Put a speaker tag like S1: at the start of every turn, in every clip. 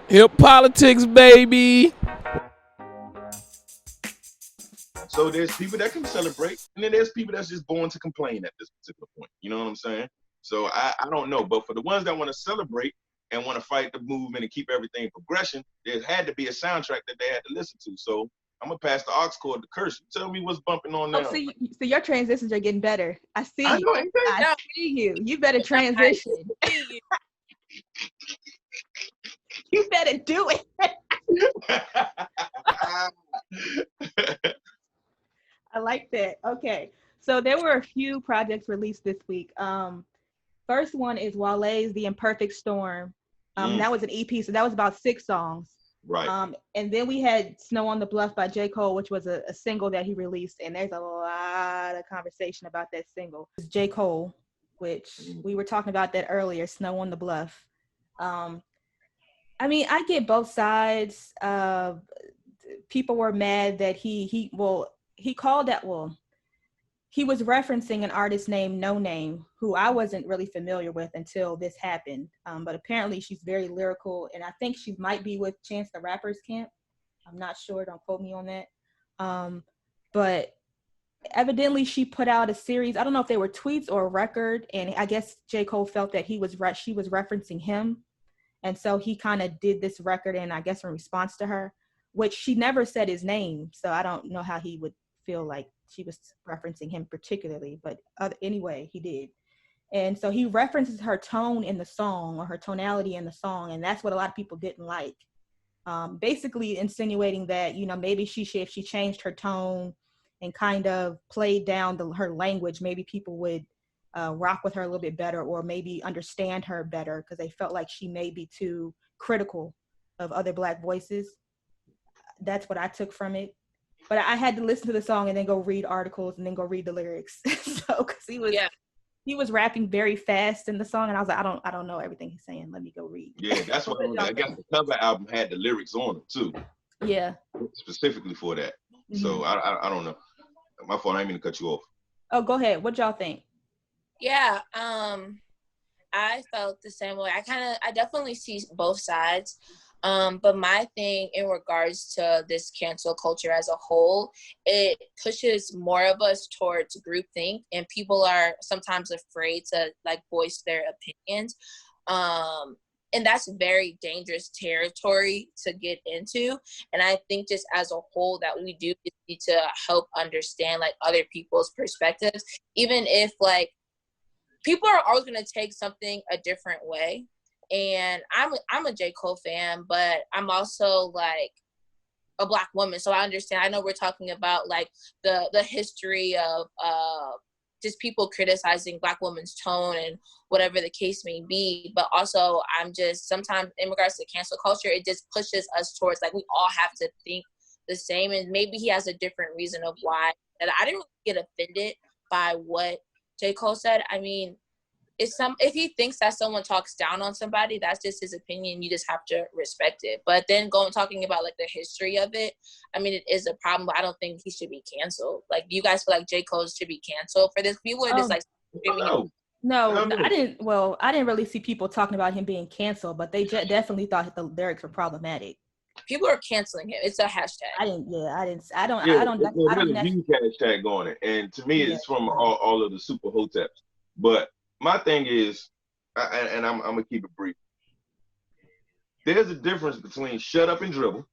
S1: Hip politics, baby.
S2: So there's people that can celebrate, and then there's people that's just born to complain at this particular point. You know what I'm saying? So I don't know. But for the ones that want to celebrate and want to fight the movement and keep everything in progression, there had to be a soundtrack that they had to listen to. So I'm gonna pass the aux cord to Curse. Tell me what's bumping on
S3: Oh,
S2: now.
S3: so your transitions are getting better. I see
S2: I
S3: you.
S2: know, ain't
S3: I
S4: No,
S3: see you. You better
S4: I
S3: transition.
S4: see you.
S3: You better do it.
S2: that?
S3: I like that. Okay. So there were a few projects released this week. First one is Wale's The Imperfect Storm. That was an EP, so that was about 6 songs.
S2: Right.
S3: And then we had Snow on the Bluff by J.Cole, which was a single that he released. And there's a lot of conversation about that single. It's J.Cole, which we were talking about that earlier, Snow on the Bluff. I mean, I get both sides. People were mad that he called that, he was referencing an artist named No Name, who I wasn't really familiar with until this happened. But apparently she's very lyrical, and I think she might be with Chance the Rapper's camp. I'm not sure. Don't quote me on that. But evidently she put out a series. I don't know if they were tweets or a record, and I guess J. Cole felt that she was referencing him. And so he kind of did this record, and I guess in response to her, which she never said his name. So I don't know how he would feel like she was referencing him particularly, but anyway, he did. And so he references her tone in the song, or her tonality in the song, and that's what a lot of people didn't like. Basically insinuating that, maybe if she changed her tone and kind of played down her language, maybe people would rock with her a little bit better, or maybe understand her better, because they felt like she may be too critical of other Black voices. That's what I took from it. But I had to listen to the song and then go read articles and then go read the lyrics. So, because he was rapping very fast in the song, and I was like, I don't know everything he's saying. Let me go read.
S2: Yeah, that's why I guess the cover album had the lyrics on it too.
S3: Yeah.
S2: Specifically for that. Mm-hmm. So I don't know. My fault. I didn't mean to cut you off.
S3: Oh, go ahead. What y'all think?
S4: Yeah. I felt the same way. I definitely see both sides. But my thing in regards to this cancel culture as a whole, it pushes more of us towards groupthink, and people are sometimes afraid to voice their opinions. And that's very dangerous territory to get into. And I think just as a whole that we do need to help understand other people's perspectives, even if people are always going to take something a different way. And I'm a J. Cole fan, but I'm also a Black woman, so I understand. I know we're talking about the history of just people criticizing Black women's tone and whatever the case may be. But also, I'm just sometimes in regards to cancel culture, it just pushes us towards we all have to think the same. And maybe he has a different reason of why. And I didn't really get offended by what J. Cole said. I mean, if he thinks that someone talks down on somebody, that's just his opinion. You just have to respect it. But then talking about the history of it, I mean, it is a problem, but I don't think he should be canceled. Do you guys feel like J. Cole should be canceled for this? People are just
S3: No, I didn't. Well, I didn't really see people talking about him being canceled, but they definitely thought the lyrics were problematic.
S4: People are canceling him. It's a hashtag.
S3: I don't.
S2: It's a huge hashtag on it, and to me, it's from all of the super hoteps. But my thing is, and I'm gonna keep it brief. There's a difference between shut up and dribble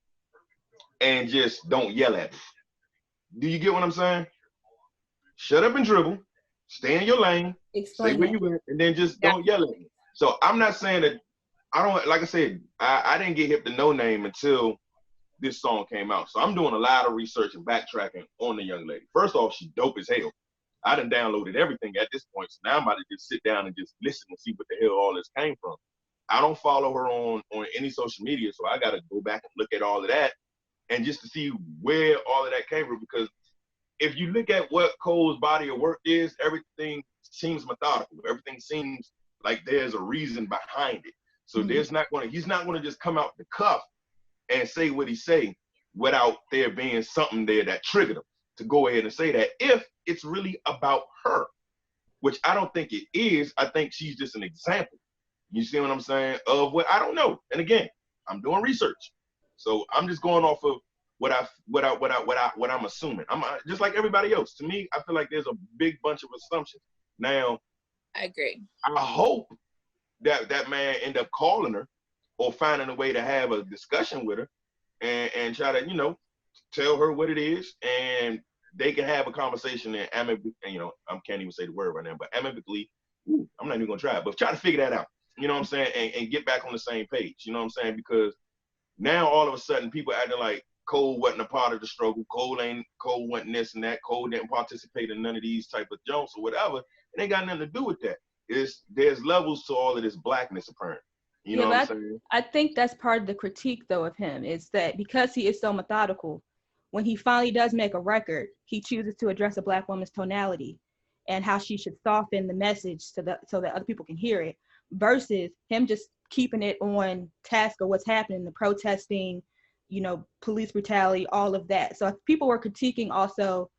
S2: and just don't yell at me. Do you get what I'm saying? Shut up and dribble, stay in your lane, say where you at, and then just don't yell at me. So I'm not saying that I don't, like I said, I didn't get hip to No Name until this song came out. So I'm doing a lot of research and backtracking on the young lady. First off, she's dope as hell. I done downloaded everything at this point, so now I'm about to just sit down and just listen and see what the hell all this came from. I don't follow her on any social media, so I got to go back and look at all of that and just to see where all of that came from. Because if you look at what Cole's body of work is, everything seems methodical. Everything seems like there's a reason behind it. So he's not going to just come out the cuff and say what he say without there being something there that triggered him to go ahead and say that, if it's really about her, which I don't think it is. I think she's just an example. You see what I'm saying? Of what, I don't know. And again, I'm doing research, so I'm just going off of what I'm assuming. I'm just like everybody else. To me, I feel like there's a big bunch of assumptions. Now,
S4: I agree.
S2: I hope that man end up calling her or finding a way to have a discussion with her and try to, tell her what it is, and they can have a conversation and I can't even say the word right now, but amicably, I'm not even gonna try it, but try to figure that out. You know what I'm saying? And get back on the same page. You know what I'm saying? Because now all of a sudden people acting like Cole wasn't a part of the struggle. Cole wasn't this and that. Cole didn't participate in none of these type of jumps or whatever. It ain't got nothing to do with that. There's levels to all of this blackness apparent. You know what I'm saying?
S3: I think that's part of the critique though of him, is that because he is so methodical, when he finally does make a record, he chooses to address a Black woman's tonality and how she should soften the message so that other people can hear it, versus him just keeping it on task of what's happening, the protesting, police brutality, all of that. So if people were critiquing also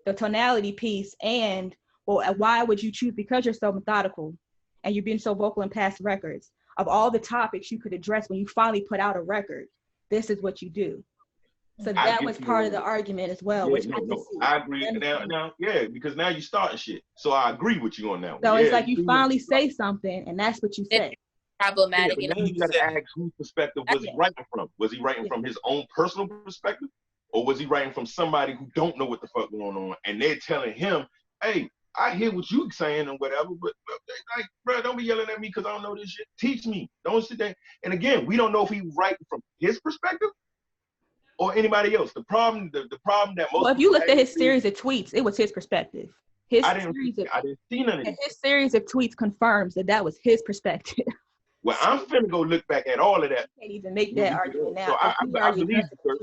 S3: the tonality piece and, well, why would you choose, because you're so methodical and you're being so vocal in past records, of all the topics you could address when you finally put out a record, this is what you do. So that was part of the argument as well.
S2: I agree. Now, because now you're starting shit. So I agree with you on that one.
S3: So it's like you finally say something, and that's what you say.
S4: Problematic.
S2: Now you got to ask whose perspective was he writing from? Was he writing from his own personal perspective, or was he writing from somebody who don't know what the fuck going on, and they're telling him, "Hey, I hear what you saying and whatever, but like, bro, don't be yelling at me because I don't know this shit. Teach me. Don't sit there." And again, we don't know if he writing from his perspective or anybody else. The problem that most.
S3: Well, if you looked at his series of tweets, it was his perspective.
S2: I didn't see none of it.
S3: His series of tweets confirms that was his perspective.
S2: Well, I'm finna go look back at all of that.
S3: You can't even make that argument now.
S2: So I believe you, sir.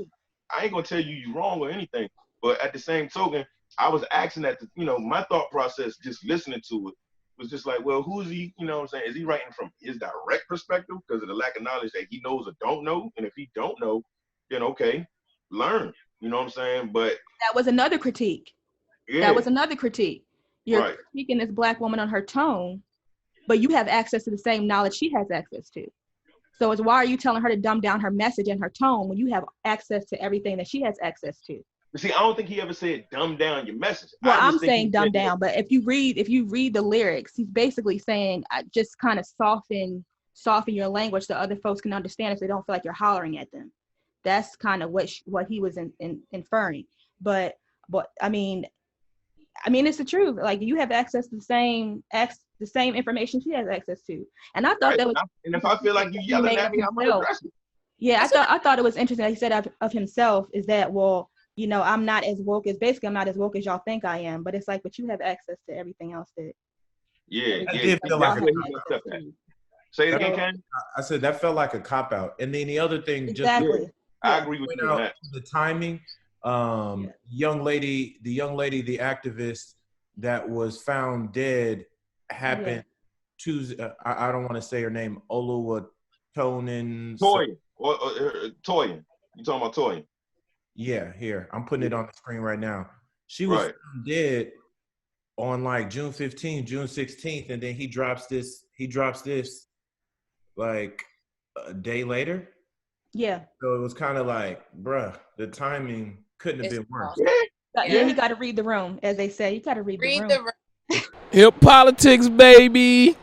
S2: I ain't gonna tell you you're wrong or anything, but at the same token, I was asking that my thought process, just listening to it, was just like, well, who is he? You know what I'm saying? Is he writing from his direct perspective because of the lack of knowledge that he knows or don't know? And if he don't know, then okay, learn. You know what I'm saying? But
S3: that was another critique. Yeah. That was another critique. You're critiquing this Black woman on her tone, but you have access to the same knowledge she has access to. So it's, why are you telling her to dumb down her message and her tone when you have access to everything that she has access to?
S2: See, I don't think he ever said dumb down your message.
S3: Well, I'm saying dumb down, but if you read the lyrics, he's basically saying just kind of soften your language so other folks can understand if they don't feel like you're hollering at them. That's kind of what he was inferring. But I mean, it's the truth. Like, you have access to the same information she has access to. And I thought that was.
S2: And if I feel like you yelling at me, I'm gonna address it.
S3: Yeah, I thought it was interesting that he said of himself is that, well, I'm not as woke as y'all think I am. But it's like, but you have access to everything else that.
S2: Yeah.
S5: I did feel like
S2: say it again, Ken.
S5: I said that felt like a cop out. And then the other thing,
S3: exactly.
S2: I agree with you on that.
S5: The timing. The young lady, the activist that was found dead happened Tuesday. I don't want to say her name. Oluwatoyin.
S2: Toyin. Toyin. You talking about Toyin?
S5: Yeah, here. I'm putting it on the screen right now. She was found dead on like June 15th, June 16th, and then he drops this like a day later.
S3: Yeah.
S5: So it was kind of like, bruh, the timing couldn't have been worse.
S3: Yeah, you got to read the room, as they say. You got to read the room.
S1: Hip politics, baby.